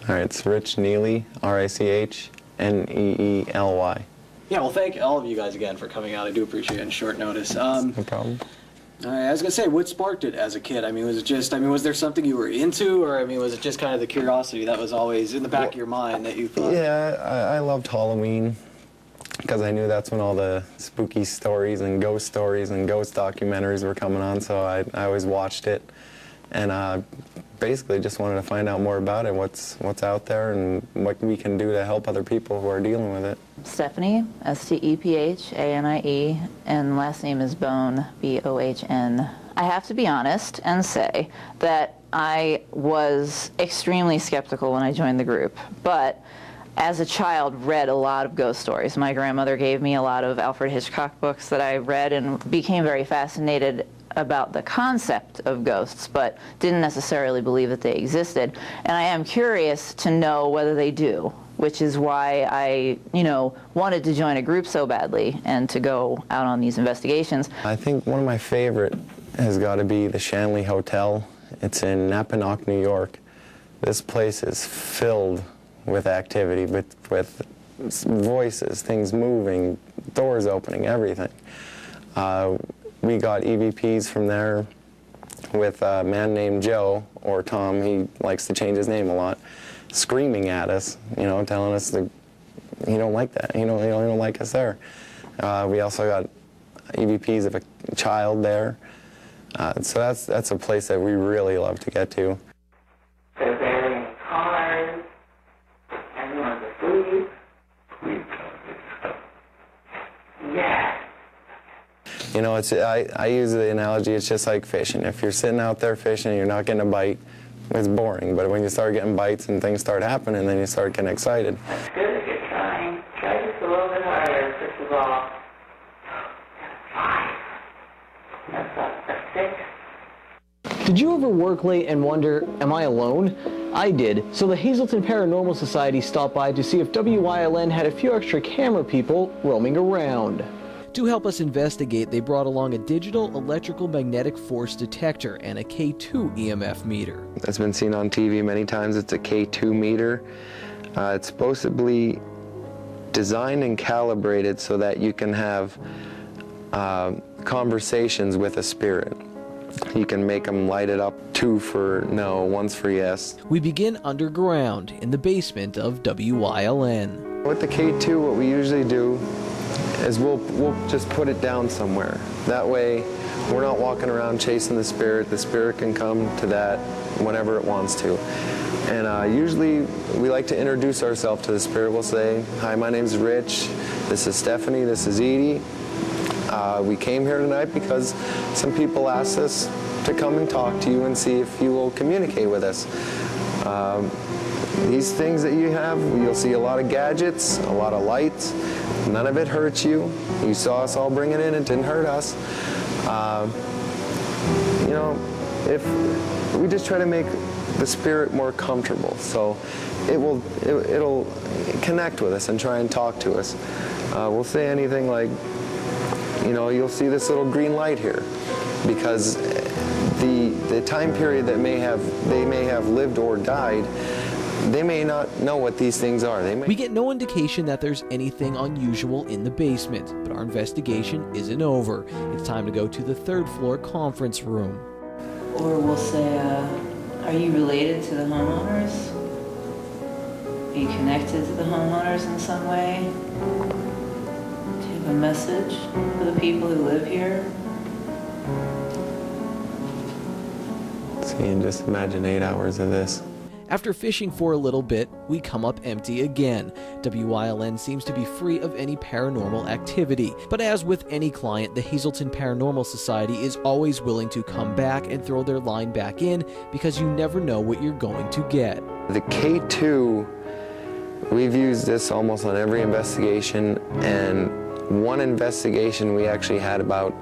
All right, it's Rich Neely, Richneely. Yeah, well, thank all of you guys again for coming out. I do appreciate it on short notice. No problem. I was going to say, what sparked it as a kid? I mean, was it just, was there something you were into, or, was it just kind of the curiosity that was always in the back of your mind that you thought? Yeah, I loved Halloween because I knew that's when all the spooky stories and ghost documentaries were coming on, so I always watched it. And basically just wanted to find out more about it, what's out there and what we can do to help other people who are dealing with it. Stephanie, Stephanie, and last name is Bohn, Bohn. I have to be honest and say that I was extremely skeptical when I joined the group, but as a child read a lot of ghost stories. My grandmother gave me a lot of Alfred Hitchcock books that I read and became very fascinated about the concept of ghosts, but didn't necessarily believe that they existed. And I am curious to know whether they do, which is why I, wanted to join a group so badly and to go out on these investigations. I think one of my favorite has got to be the Shanley Hotel. It's in Napanoch, New York. This place is filled with activity, with voices, things moving, doors opening, everything. We got EVPs from there with a man named Joe, or Tom, he likes to change his name a lot, screaming at us, telling us that he don't like that, he don't like us there. We also got EVPs of a child there. So that's a place that we really love to get to. They're burying cars, everyone's asleep. Yeah. I use the analogy, it's just like fishing. If you're sitting out there fishing and you're not getting a bite, it's boring. But when you start getting bites and things start happening, then you start getting excited. That's good if you're trying. Try just a little bit harder, first of all. That's 5. That's 6. Did you ever work late and wonder, am I alone? I did, so the Hazleton Paranormal Society stopped by to see if WYLN had a few extra camera people roaming around. To help us investigate, they brought along a digital electrical magnetic force detector and a K2 EMF meter. It's been seen on TV many times. It's a K2 meter. It's supposed to be designed and calibrated so that you can have conversations with a spirit. You can make them light it up, 2 for no, 1's for yes. We begin underground in the basement of WYLN. With the K2, what we usually do is we'll just put it down somewhere. That way, we're not walking around chasing the spirit. The spirit can come to that whenever it wants to. And usually, we like to introduce ourselves to the spirit. We'll say, hi, my name's Rich. This is Stephanie. This is Edie. We came here tonight because some people asked us to come and talk to you and see if you will communicate with us. These things that you have, you'll see a lot of gadgets, a lot of lights. None of it hurts you. You saw us all bring it in, it didn't hurt us. If we just try to make the spirit more comfortable, so it'll connect with us and try and talk to us. We'll say anything like, you'll see this little green light here, because the time period that they may have lived or died, they may not know what these things are. We get no indication that there's anything unusual in the basement, but our investigation isn't over. It's time to go to the 3rd floor conference room. Or we'll say, are you related to the homeowners? Are you connected to the homeowners in some way? Do you have a message for the people who live here? So you can just imagine 8 hours of this. After fishing for a little bit, we come up empty again. WYLN seems to be free of any paranormal activity. But as with any client, the Hazleton Paranormal Society is always willing to come back and throw their line back in, because you never know what you're going to get. The K2, we've used this almost on every investigation, and one investigation we actually had about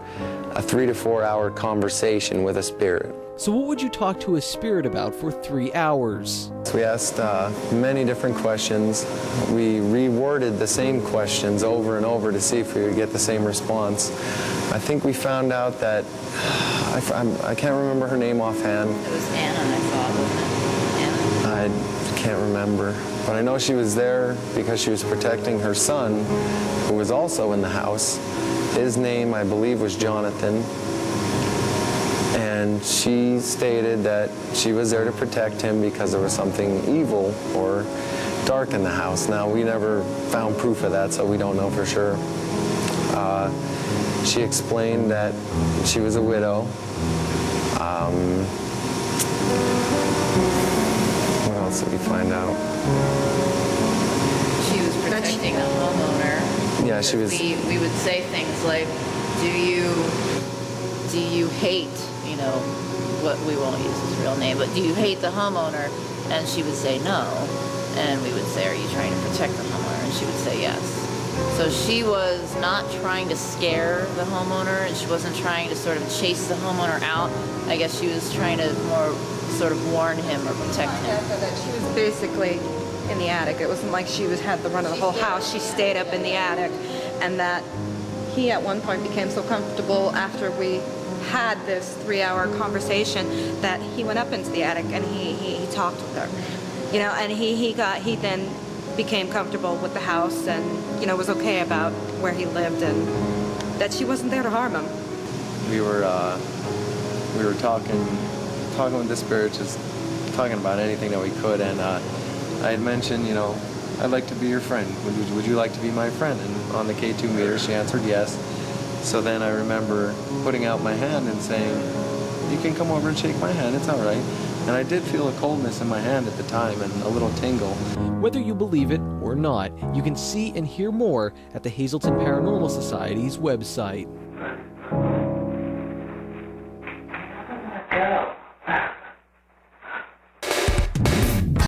a 3 to 4 hour conversation with a spirit. So what would you talk to a spirit about for 3 hours? So we asked many different questions. We reworded the same questions over and over to see if we would get the same response. I think we found out that, I can't remember her name offhand. It was Anna, I thought, wasn't it? Anna? I can't remember. But I know she was there because she was protecting her son, who was also in the house. His name, I believe, was Jonathan. And she stated that she was there to protect him because there was something evil or dark in the house. Now, we never found proof of that, so we don't know for sure. She explained that she was a widow. What else did we find out? She was protecting the homeowner. Yeah, she was. We would say things like, do you hate, you know, what we won't use his real name, but do you hate the homeowner? And she would say no. And we would say, are you trying to protect the homeowner? And she would say yes. So she was not trying to scare the homeowner, and she wasn't trying to sort of chase the homeowner out. I guess she was trying to more sort of warn him or protect him. She was basically in the attic. It wasn't like she had the run of the whole house. She stayed up in the attic, and that he at one point became so comfortable after we had this 3-hour conversation that he went up into the attic and he talked with her, you know, and he then became comfortable with the house and, you know, was okay about where he lived and that she wasn't there to harm him. We were talking with the spirit, just talking about anything that we could, and I had mentioned, you know, I'd like to be your friend. Would you like to be my friend? And on the K2 meter, she answered yes. So then I remember putting out my hand and saying, you can come over and shake my hand, it's all right. And I did feel a coldness in my hand at the time and a little tingle. Whether you believe it or not, you can see and hear more at the Hazleton Paranormal Society's website. Go.